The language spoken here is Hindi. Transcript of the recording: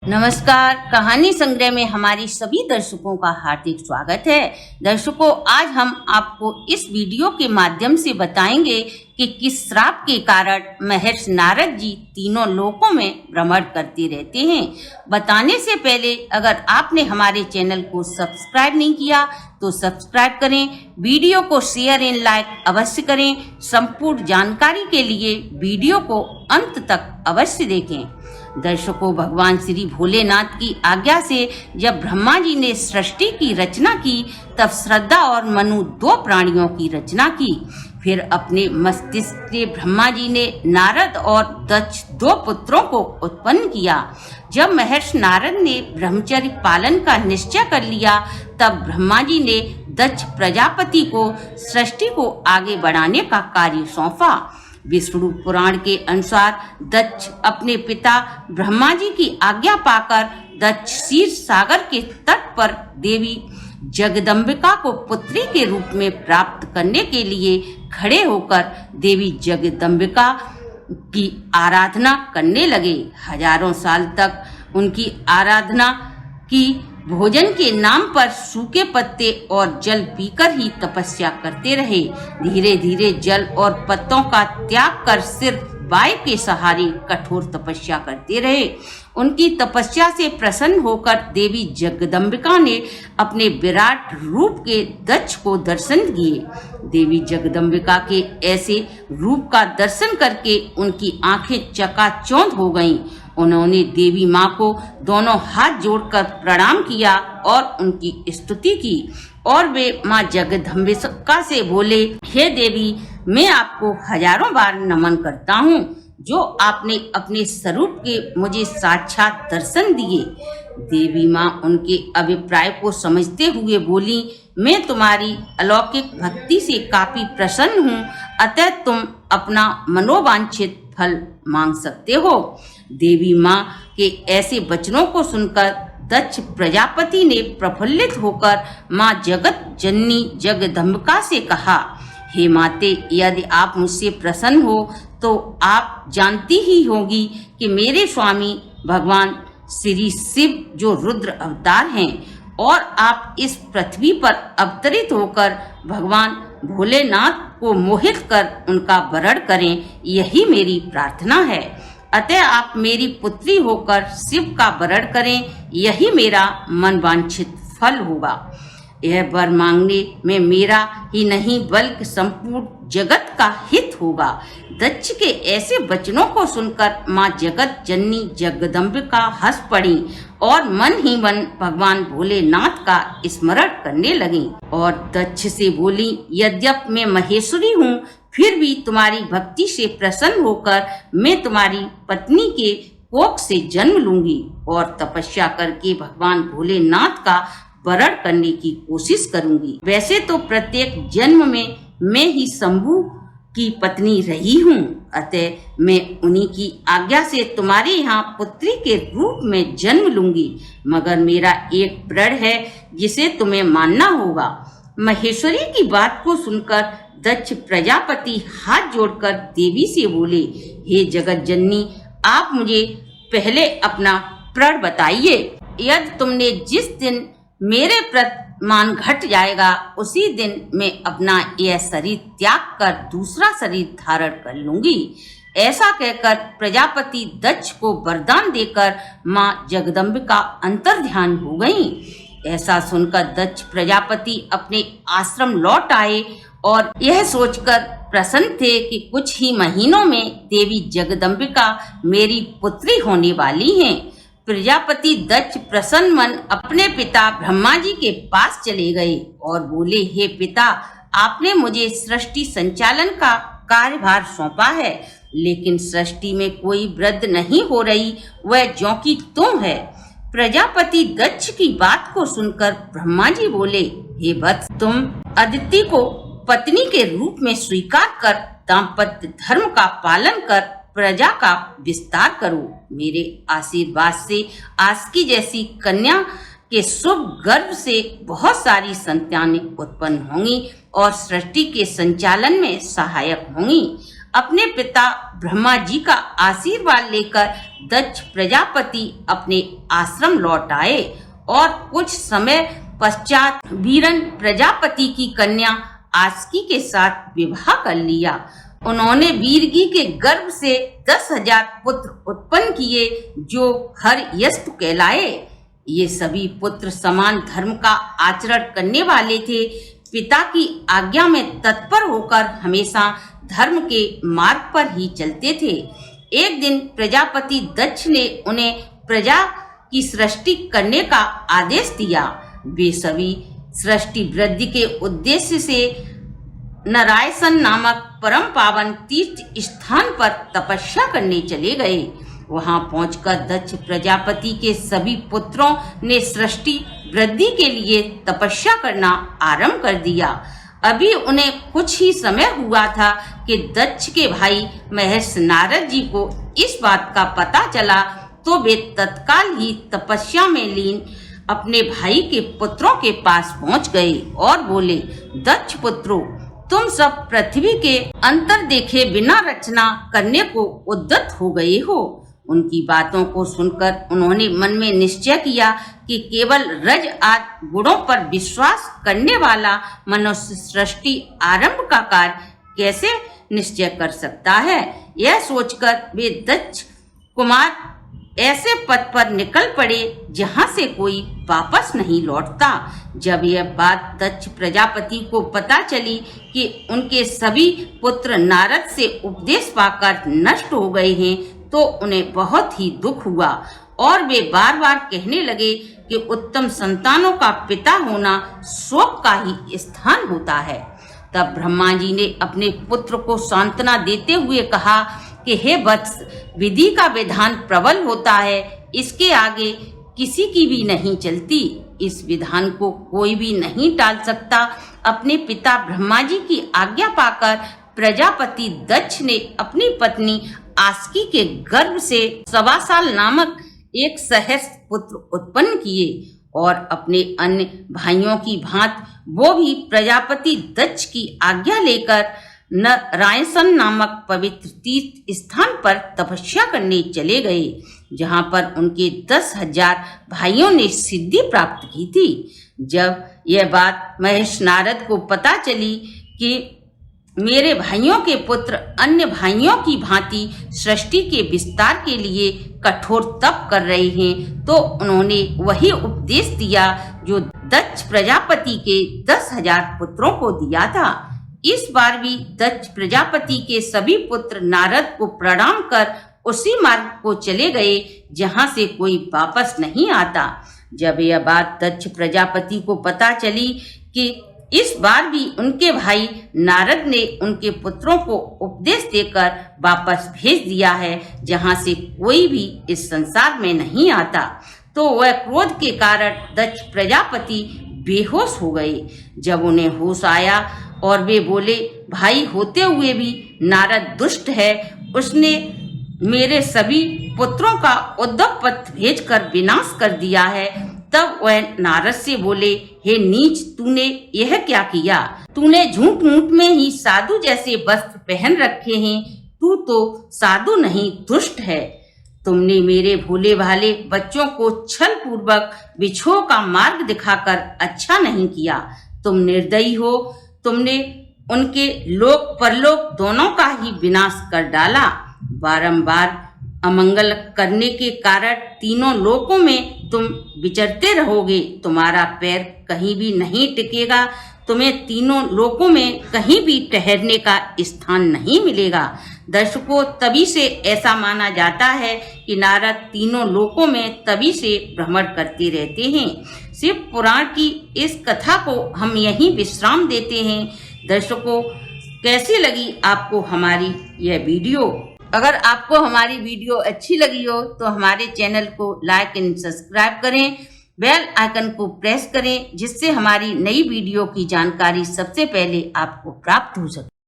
नमस्कार। कहानी संग्रह में हमारी सभी दर्शकों का हार्दिक स्वागत है। दर्शकों, आज हम आपको इस वीडियो के माध्यम से बताएंगे कि किस श्राप के कारण महर्षि नारद जी तीनों लोकों में भ्रमण करते रहते हैं। बताने से पहले अगर आपने हमारे चैनल को सब्सक्राइब नहीं किया तो सब्सक्राइब करें, वीडियो को शेयर एंड लाइक अवश्य करें। संपूर्ण जानकारी के लिए वीडियो को अंत तक अवश्य देखें। दर्शकों, भगवान श्री भोलेनाथ की आज्ञा से जब ब्रह्मा जी ने सृष्टि की रचना की तब श्रद्धा और मनु दो प्राणियों की रचना की। फिर अपने मस्तिष्क से ब्रह्मा जी ने नारद और दक्ष दो पुत्रों को उत्पन्न किया। जब महर्षि नारद ने ब्रह्मचर्य पालन का निश्चय कर लिया तब ब्रह्मा जी ने दक्ष प्रजापति को सृष्टि को आगे बढ़ाने का कार्य सौंपा। विष्णु पुराण के अनुसार दक्ष अपने पिता ब्रह्मा जी की आज्ञा पाकर दक्ष क्षीर सागर के तट पर देवी जगदम्बिका को पुत्री के रूप में प्राप्त करने के लिए खड़े होकर देवी जगदम्बिका की आराधना करने लगे। हजारों साल तक उनकी आराधना की। भोजन के नाम पर सूखे पत्ते और जल पीकर ही तपस्या करते रहे। धीरे धीरे जल और पत्तों का त्याग कर सिर्फ वायु के सहारे कठोर तपस्या करते रहे। उनकी तपस्या से प्रसन्न होकर देवी जगदम्बिका ने अपने विराट रूप के दक्ष को दर्शन दिए। देवी जगदम्बिका के ऐसे रूप का दर्शन करके उनकी आंखें चकाचौंध हो गईं। उन्होंने देवी माँ को दोनों हाथ जोड़कर प्रणाम किया और उनकी स्तुति की और वे माँ जगदम्बिका से बोले, हे देवी, मैं आपको हजारों बार नमन करता हूँ जो आपने अपने स्वरूप के मुझे साक्षात दर्शन दिए। देवी माँ उनके अभिप्राय को समझते हुए बोली, मैं तुम्हारी अलौकिक भक्ति से काफी प्रसन्न हूँ, अतः तुम अपना मनोवांछित फल मांग सकते हो। देवी माँ के ऐसे वचनों को सुनकर दक्ष प्रजापति ने प्रफुल्लित होकर माँ जगत जननी जगदम्बिका से कहा, हे माते, यदि आप मुझसे प्रसन्न हो तो आप जानती ही होगी कि मेरे स्वामी भगवान श्री शिव जो रुद्र अवतार हैं और आप इस पृथ्वी पर अवतरित होकर भगवान भोलेनाथ को मोहित कर उनका वरण करें, यही मेरी प्रार्थना है। अतः आप मेरी पुत्री होकर शिव का वरण करें, यही मेरा मनवांछित फल होगा। यह वर मांगने में मेरा ही नहीं बल्कि संपूर्ण जगत का हित होगा। दक्ष के ऐसे वचनों को सुनकर माँ जगत जननी जगदम्बिका हंस पड़ी और मन ही मन भगवान भोलेनाथ का स्मरण करने लगी और दक्ष से बोली, यद्यपि मैं महेश्वरी हूँ फिर भी तुम्हारी भक्ति से प्रसन्न होकर मैं तुम्हारी पत्नी के कोख से जन्म लूंगी और तपस्या करके भगवान भोलेनाथ का वरण करने की कोशिश करूंगी। वैसे तो प्रत्येक जन्म में मैं ही शंभु की पत्नी रही हूँ, अतः मैं उन्हीं की आज्ञा से तुम्हारे यहाँ पुत्री के रूप में जन्म लूंगी, मगर मेरा एक प्रण है जिसे तुम्हें मानना होगा। महेश्वरी की बात को सुनकर दक्ष प्रजापति हाथ जोड़कर देवी से बोले, हे जगत जननी, आप मुझे पहले अपना प्रण बताइए। यदि तुमने जिस दिन मेरे प्रति मान घट जाएगा उसी दिन मैं अपना यह शरीर त्याग कर दूसरा शरीर धारण कर लूंगी। ऐसा कहकर प्रजापति दक्ष को वरदान देकर माँ जगदम्बिका अंतर्ध्यान हो गईं। ऐसा सुनकर दक्ष प्रजापति अपने आश्रम लौट आए और यह सोचकर प्रसन्न थे कि कुछ ही महीनों में देवी जगदम्बिका मेरी पुत्री होने वाली हैं। प्रजापति दक्ष प्रसन्न मन अपने पिता ब्रह्मा जी के पास चले गए और बोले, हे पिता, आपने मुझे सृष्टि संचालन का कार्यभार सौंपा है, लेकिन सृष्टि में कोई वृद्धि नहीं हो रही, वह ज्यों की त्यों है। प्रजापति दक्ष की बात को सुनकर ब्रह्मा जी बोले, हे वत्स, तुम अदिति को पत्नी के रूप में स्वीकार कर दाम्पत्य धर्म का पालन कर प्रजा का विस्तार करो। मेरे आशीर्वाद से आस्की जैसी कन्या के शुभ गर्भ से बहुत सारी संतानें उत्पन्न होंगी और सृष्टि के संचालन में सहायक होंगी। अपने पिता ब्रह्मा जी का आशीर्वाद लेकर दक्ष प्रजापति अपने आश्रम लौट आए और कुछ समय पश्चात वीरन प्रजापति की कन्या आस्की के साथ विवाह कर लिया। उन्होंने वीरगी के गर्भ से 10,000 पुत्र उत्पन्न किए जो हरयस्तु कहलाए। ये सभी पुत्र समान धर्म का आचरण करने वाले थे। पिता की आज्ञा में तत्पर होकर हमेशा धर्म के मार्ग पर ही चलते थे। एक दिन प्रजापति दक्ष ने उन्हें प्रजा की सृष्टि करने का आदेश दिया। वे सभी सृष्टि वृद्धि के उद्देश्य से नारायण नामक परम पावन तीर्थ स्थान पर तपस्या करने चले गए। वहां पहुंचकर दक्ष प्रजापति के सभी पुत्रों ने सृष्टि वृद्धि के लिए तपस्या करना आरंभ कर दिया। अभी उन्हें कुछ ही समय हुआ था कि दक्ष के भाई महर्षि नारद जी को इस बात का पता चला, तो वे तत्काल ही तपस्या में लीन अपने भाई के पुत्रों के पास पहुंच गए और बोले, दक्ष पुत्रों, तुम सब पृथ्वी के अंतर देखे बिना रचना करने को उद्यत हो गए हो। उनकी बातों को सुनकर उन्होंने मन में निश्चय किया कि केवल रज आदि गुणों पर विश्वास करने वाला मनुष्य सृष्टि आरंभ का कार्य कैसे निश्चय कर सकता है। यह सोचकर वे दक्ष कुमार ऐसे पथ पर निकल पड़े जहां से कोई वापस नहीं लौटता। जब यह बात दक्ष प्रजापति को पता चली कि उनके सभी पुत्र नारद से उपदेश पाकर नष्ट हो गए हैं, तो उन्हें बहुत ही दुख हुआ और वे बार बार कहने लगे कि उत्तम संतानों का पिता होना शोक का ही स्थान होता है। तब ब्रह्मा जी ने अपने पुत्र को सांत्वना देते हुए कहा कि हे वत्स, विधि का विधान प्रबल होता है, इसके आगे किसी की भी नहीं चलती। इस विधान को कोई भी नहीं टाल सकता। अपने पिता ब्रह्मा जी की आज्ञा पाकर प्रजापति दक्ष ने अपनी पत्नी आस्की के गर्भ से सवासाल नामक एक सहस्र पुत्र उत्पन्न किए और अपने अन्य भाइयों की भांति वो भी प्रजापति दक्ष की आज्ञा लेकर नारायण नामक पवित्र तीर्थ स्थान पर तपस्या करने चले गए, जहां पर उनके 10,000 भाइयों ने सिद्धि प्राप्त की थी। जब यह बात महर्षि नारद को पता चली कि मेरे भाइयों के पुत्र अन्य भाइयों की भांति सृष्टि के विस्तार के लिए कठोर तप कर रहे हैं, तो उन्होंने वही उपदेश दिया जो दक्ष प्रजापति के 10,000 पुत्रों को दिया था। इस बार भी दक्ष प्रजापति के सभी पुत्र नारद को प्रणाम कर उसी मार्ग को चले गए जहां से कोई वापस नहीं आता। जब यह बात दक्ष प्रजापति को पता चली कि इस बार भी उनके भाई नारद ने उनके पुत्रों को उपदेश देकर वापस भेज दिया है जहां से कोई भी इस संसार में नहीं आता, तो वह क्रोध के कारण दक्ष प्रजापति बेहोश हो गए। जब उन्हें होश आया और वे बोले, भाई होते हुए भी नारद दुष्ट है, उसने मेरे सभी पुत्रों का उद्धव पथ भेजकर विनाश कर दिया है। तब वह नारद से बोले, हे नीच, तूने यह क्या किया? तूने झूठ मूठ में ही साधु जैसे वस्त्र पहन रखे हैं। तू तो साधु नहीं, दुष्ट है। तुमने मेरे भोले भाले बच्चों को छल पूर्वक बिच्छुओं का मार्ग दिखाकर अच्छा नहीं किया। तुम निर्दयी हो। तुमने उनके लोक परलोक दोनों का ही विनाश कर डाला। बारंबार अमंगल करने के कारण तीनों लोकों में तुम विचरते रहोगे। तुम्हारा पैर कहीं भी नहीं टिकेगा। तुम्हें तीनों लोकों में कहीं भी ठहरने का स्थान नहीं मिलेगा। दर्शकों, तभी से ऐसा माना जाता है कि नारद तीनों लोकों में तभी से भ्रमण करते रहते हैं। शिव पुराण की इस कथा को हम यहीं विश्राम देते हैं। दर्शकों, कैसी लगी आपको हमारी यह वीडियो? अगर आपको हमारी वीडियो अच्छी लगी हो तो हमारे चैनल को लाइक एंड सब्सक्राइब करें, बेल आइकन को प्रेस करें, जिससे हमारी नई वीडियो की जानकारी सबसे पहले आपको प्राप्त हो सके।